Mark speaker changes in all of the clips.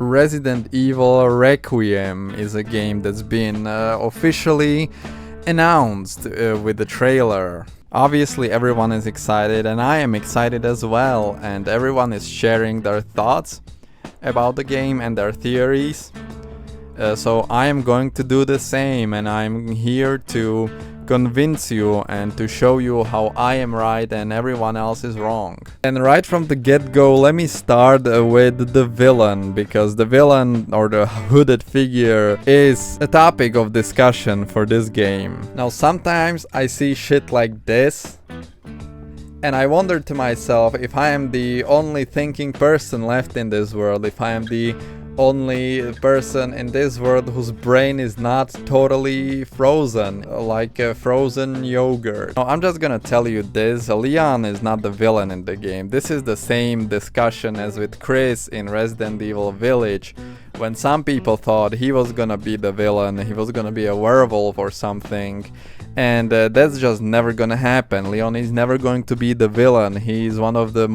Speaker 1: Resident Evil Requiem is a game that's been officially announced with the trailer. Obviously everyone is excited and I am excited as well, and everyone is sharing their thoughts about the game and their theories. So I am going to do the same, and I'm here to convince you and to show you how I am right and everyone else is wrong. And right from the get-go, let me start with the villain, because the villain or the hooded figure is a topic of discussion for this game. Now sometimes I see shit like this and I wonder to myself if I am the only thinking person left in this world, if I am the only person in this world whose brain is not totally frozen, like a frozen yogurt. Now, I'm just gonna tell you this, Leon is not the villain in the game. This is the same discussion as with Chris in Resident Evil Village, when some people thought he was gonna be the villain, he was gonna be a werewolf or something. And that's just never gonna happen. Leon is never going to be the villain. He's one of the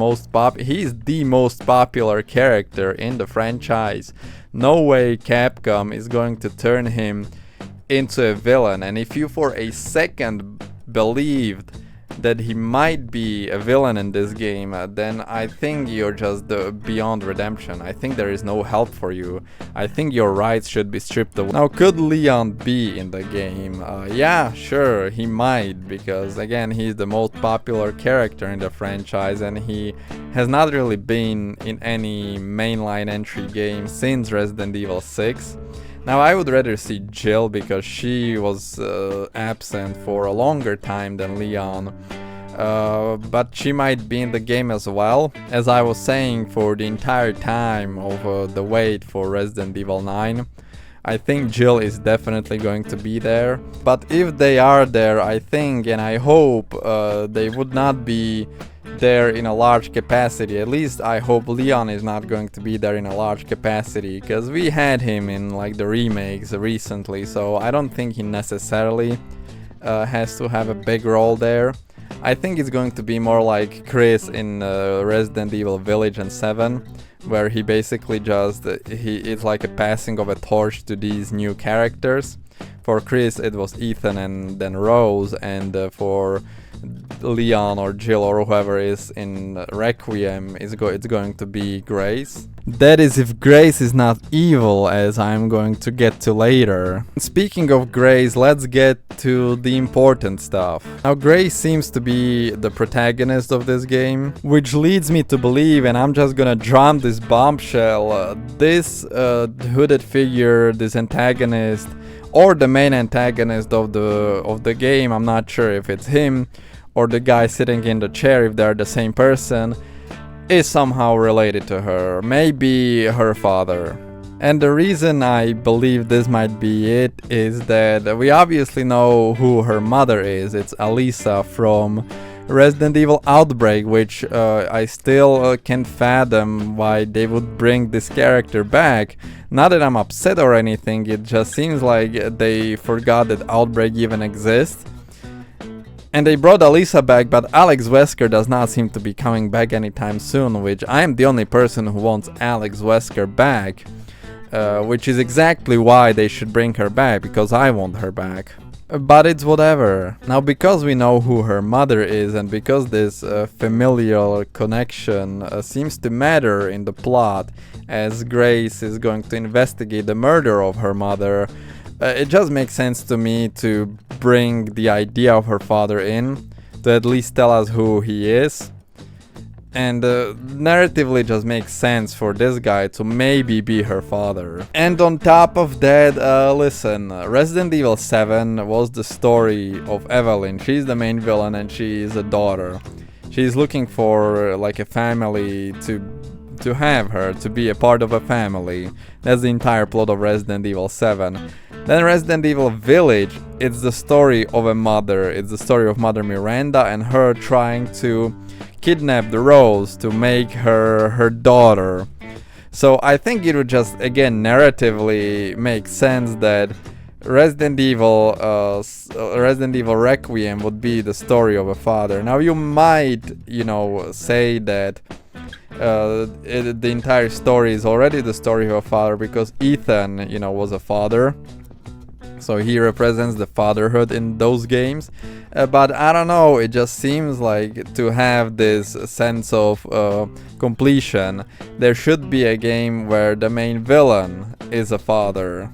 Speaker 1: he's the most popular character in the franchise. No way Capcom is going to turn him into a villain. And if you for a second believed that he might be a villain in this game, then I think you're just beyond redemption. I think there is no help for you. I think your rights should be stripped away. Now, could Leon be in the game? Yeah, sure, he might, because again, he's the most popular character in the franchise and he has not really been in any mainline entry game since Resident Evil 6. Now, I would rather see Jill, because she was absent for a longer time than Leon, but she might be in the game as well. As I was saying, for the entire time of the wait for Resident Evil 9, I think Jill is definitely going to be there. But if they are there, I think and I hope they would not be there in a large capacity. At least I hope Leon is not going to be there in a large capacity, because we had him in like the remakes recently, so I don't think he necessarily has to have a big role there. I think it's going to be more like Chris in Resident Evil Village and 7, where he basically just it's like a passing of a torch to these new characters. For Chris it was Ethan and then Rose, and for Leon or Jill or whoever is in Requiem it's going to be Grace. That is, if Grace is not evil, as I'm going to get to later. Speaking of Grace, let's get to the important stuff. Now, Grace seems to be the protagonist of this game, which leads me to believe, and I'm just gonna drop this bombshell, this hooded figure, this antagonist, or the main antagonist of the game, I'm not sure if it's him or the guy sitting in the chair, if they're the same person, is somehow related to her, maybe her father. And the reason I believe this might be it is that we obviously know who her mother is. It's Alisa from Resident Evil Outbreak, which I still can't fathom why they would bring this character back. Not that I'm upset or anything, it just seems like they forgot that Outbreak even exists. And they brought Alisa back, but Alex Wesker does not seem to be coming back anytime soon, which I am the only person who wants Alex Wesker back, which is exactly why they should bring her back, because I want her back. But it's whatever. Now, because we know who her mother is, and because this familial connection seems to matter in the plot, as Grace is going to investigate the murder of her mother, it just makes sense to me to bring the idea of her father in, to at least tell us who he is. And narratively just makes sense for this guy to maybe be her father. And on top of that, listen, Resident Evil 7 was the story of Evelyn. She's the main villain and she is a daughter. She's looking for like a family to have her, to be a part of a family. That's the entire plot of Resident Evil 7. Then Resident Evil Village, it's the story of a mother. It's the story of Mother Miranda and her trying to kidnap the Rose to make her her daughter. So I think it would just, again, narratively make sense that Resident Evil Requiem would be the story of a father. Now you might, say that the entire story is already the story of a father, because Ethan, was a father. So he represents the fatherhood in those games. But I don't know, it just seems like to have this sense of completion, there should be a game where the main villain is a father.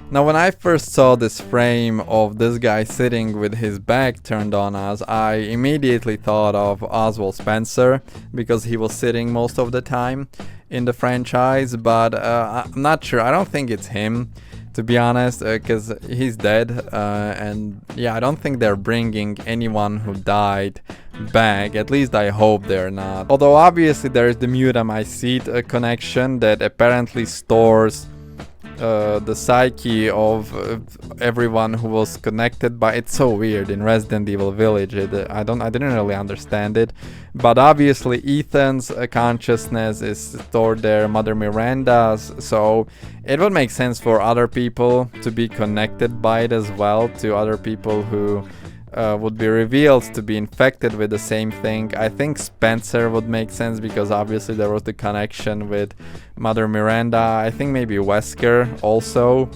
Speaker 1: Now, when I first saw this frame of this guy sitting with his back turned on us, I immediately thought of Oswald Spencer, because he was sitting most of the time in the franchise, but I'm not sure. I don't think it's him, to be honest, because he's dead, and yeah, I don't think they're bringing anyone who died back. At least I hope they're not. Although obviously there is the Mute My Seat connection that apparently stores the psyche of everyone who was connected by. It's so weird in Resident Evil Village. I didn't really understand it, but obviously Ethan's consciousness is stored there, Mother Miranda's, so it would make sense for other people to be connected by it as well, to other people who would be revealed to be infected with the same thing. I think Spencer would make sense, because obviously there was the connection with Mother Miranda. I think maybe Wesker also,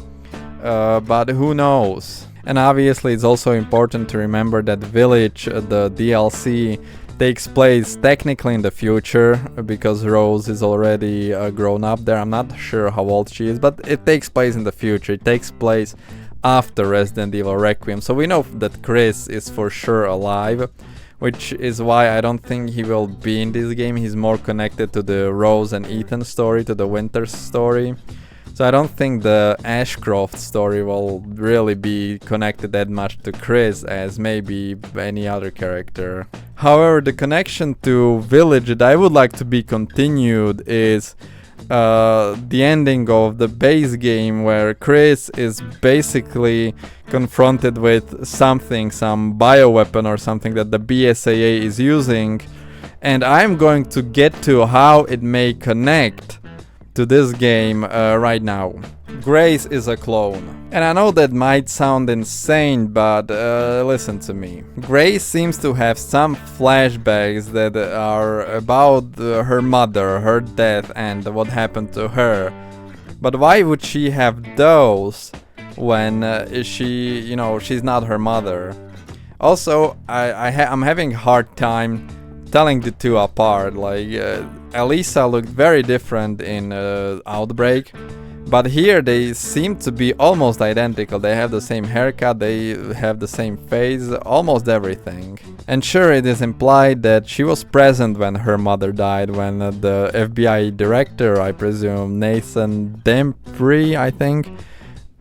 Speaker 1: but who knows. And obviously it's also important to remember that Village, the DLC, takes place technically in the future, because Rose is already grown up there. I'm not sure how old she is, but it takes place in the future. It takes place after Resident Evil Requiem, so we know that Chris is for sure alive, which is why I don't think he will be in this game. He's more connected to the Rose and Ethan story, to the Winter story, so I don't think the Ashcroft story will really be connected that much to Chris as maybe any other character. However, the connection to Village that I would like to be continued is the ending of the base game, where Chris is basically confronted with something, some bioweapon or something that the BSAA is using, and I'm going to get to how it may connect to this game right now. Grace is a clone. And I know that might sound insane, but listen to me. Grace seems to have some flashbacks that are about her mother, her death, and what happened to her. But why would she have those when she's not her mother? Also, I'm having a hard time telling the two apart. Like, Elisa looked very different in Outbreak, but here they seem to be almost identical. They have the same haircut, they have the same face, almost everything. And sure, it is implied that she was present when her mother died, when the FBI director, I presume, Nathan Dempry, I think,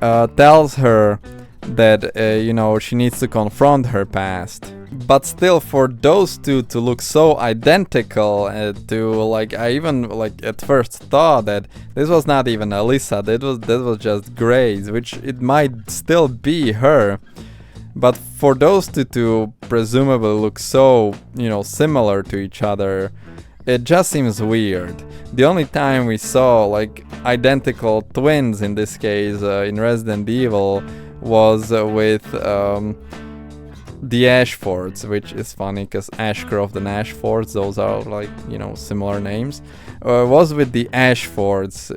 Speaker 1: tells her that, she needs to confront her past. But still, for those two to look so identical, I even at first thought that this was not even Alyssa, that was just Grace, which it might still be her. But for those two to presumably look so, similar to each other, it just seems weird. The only time we saw identical twins in this case in Resident Evil was with the Ashfords, which is funny because Ashcroft and Ashfords, those are similar names, was with the Ashfords,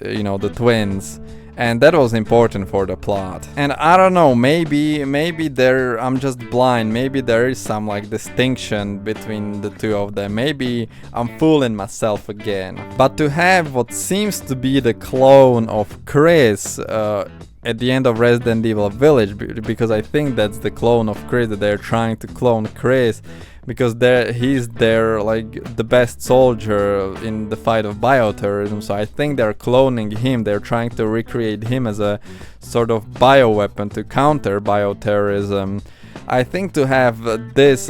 Speaker 1: the twins, and that was important for the plot. And I don't know, maybe I'm just blind, maybe there is some distinction between the two of them, maybe I'm fooling myself again. But to have what seems to be the clone of Chris at the end of Resident Evil Village, because I think that's the clone of Chris, that they're trying to clone Chris, because he's the best soldier in the fight of bioterrorism, so I think they're cloning him, they're trying to recreate him as a sort of bioweapon to counter bioterrorism. I think to have this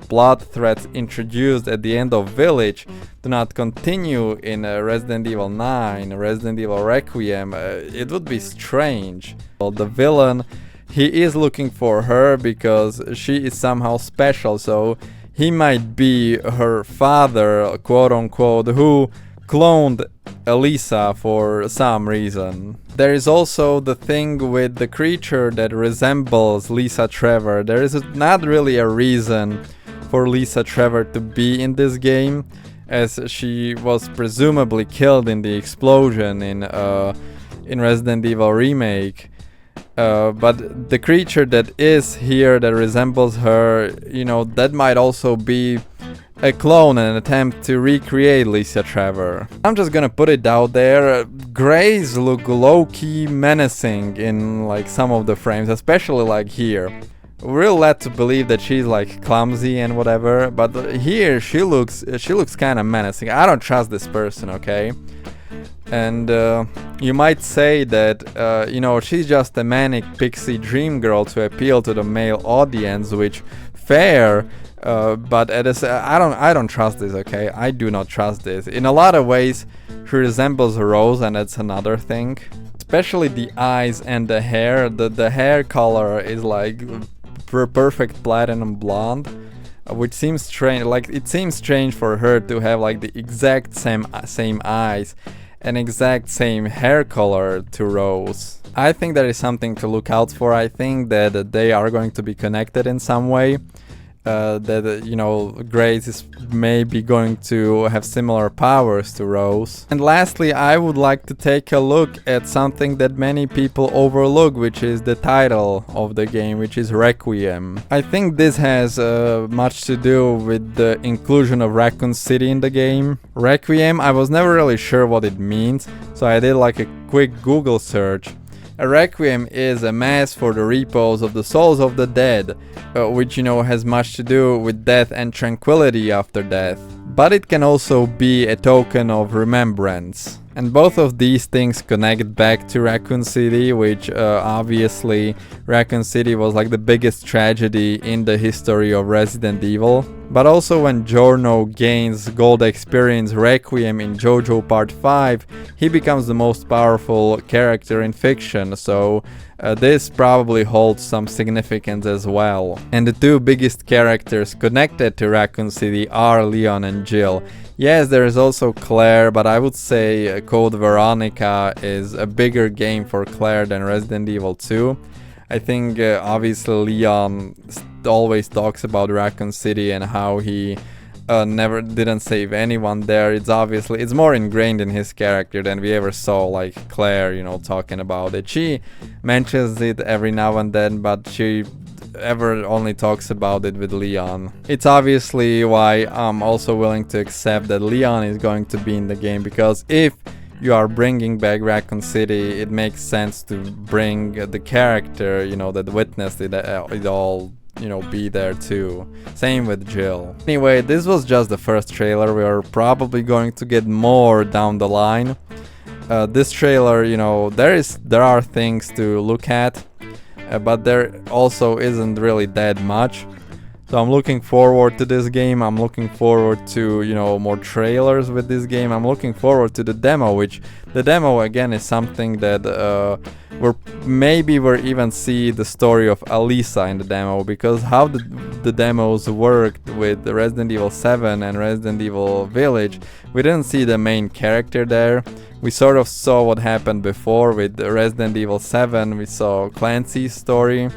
Speaker 1: plot thread introduced at the end of Village to not continue in Resident Evil 9, Resident Evil Requiem, it would be strange. Well, the villain, he is looking for her because she is somehow special, so he might be her father, quote unquote, who cloned Elisa for some reason. There is also the thing with the creature that resembles Lisa Trevor. There is not really a reason for Lisa Trevor to be in this game. as she was presumably killed in the explosion in Resident Evil Remake. But the creature that is here that resembles her, you know, that might also be a clone and an attempt to recreate Lisa Trevor. I'm just gonna put it out there. Greys look low-key menacing in like some of the frames, especially like here. We're led to believe that she's like clumsy and whatever, but here she looks kind of menacing. I don't trust this person, okay? And you might say that you know, she's just a manic pixie dream girl to appeal to the male audience, which fair. But I don't trust this, okay? I do not trust this. In a lot of ways, she resembles Rose, and that's another thing. Especially the eyes and the hair. The hair color is like perfect platinum blonde, which seems strange. Like, it seems strange for her to have like the exact same eyes and exact same hair color to Rose. I think there is something to look out for. I think that they are going to be connected in some way. That you know, Grace is maybe going to have similar powers to Rose. And lastly, I would like to take a look at something that many people overlook, which is the title of the game, which is Requiem. I think this has much to do with the inclusion of Raccoon City in the game. Requiem, I was never really sure what it means, so I did like a quick Google search. A requiem is a mass for the repose of the souls of the dead, which, you know, has much to do with death and tranquility after death. But it can also be a token of remembrance. And both of these things connect back to Raccoon City, which obviously Raccoon City was like the biggest tragedy in the history of Resident Evil. But also when Giorno gains gold experience Requiem in JoJo Part 5, he becomes the most powerful character in fiction, so this probably holds some significance as well. And the two biggest characters connected to Raccoon City are Leon and Jill. Yes, there is also Claire, but I would say Code Veronica is a bigger game for Claire than Resident Evil 2. I think obviously Leon always talks about Raccoon City and how he never didn't save anyone there. It's more ingrained in his character than we ever saw like Claire, you know, talking about it. She mentions it every now and then, but she ever only talks about it with Leon. It's obviously why I'm also willing to accept that Leon is going to be in the game, because if you are bringing back Raccoon City, it makes sense to bring the character, you know, that witnessed it all, you know, be there too. Same with Jill. Anyway, this was just the first trailer. We are probably going to get more down the line. This trailer, you know, there are things to look at, but there also isn't really that much. So I'm looking forward to this game. I'm looking forward to, you know, more trailers with this game. I'm looking forward to the demo, which the demo again is something that we'll even see the story of Alisa in the demo, because how the demos worked with Resident Evil 7 and Resident Evil Village, we didn't see the main character there. We sort of saw what happened before with Resident Evil 7. We saw Clancy's story.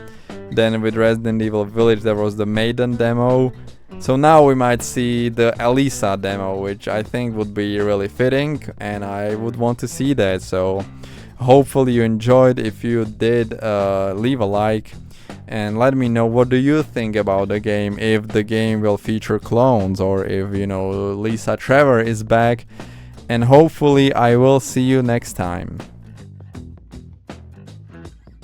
Speaker 1: Then with Resident Evil Village there was the Maiden demo. So now we might see the Alisa demo, which I think would be really fitting, and I would want to see that. So hopefully you enjoyed. If you did, leave a like and let me know what do you think about the game, if the game will feature clones or if, you know, Lisa Trevor is back. And hopefully I will see you next time.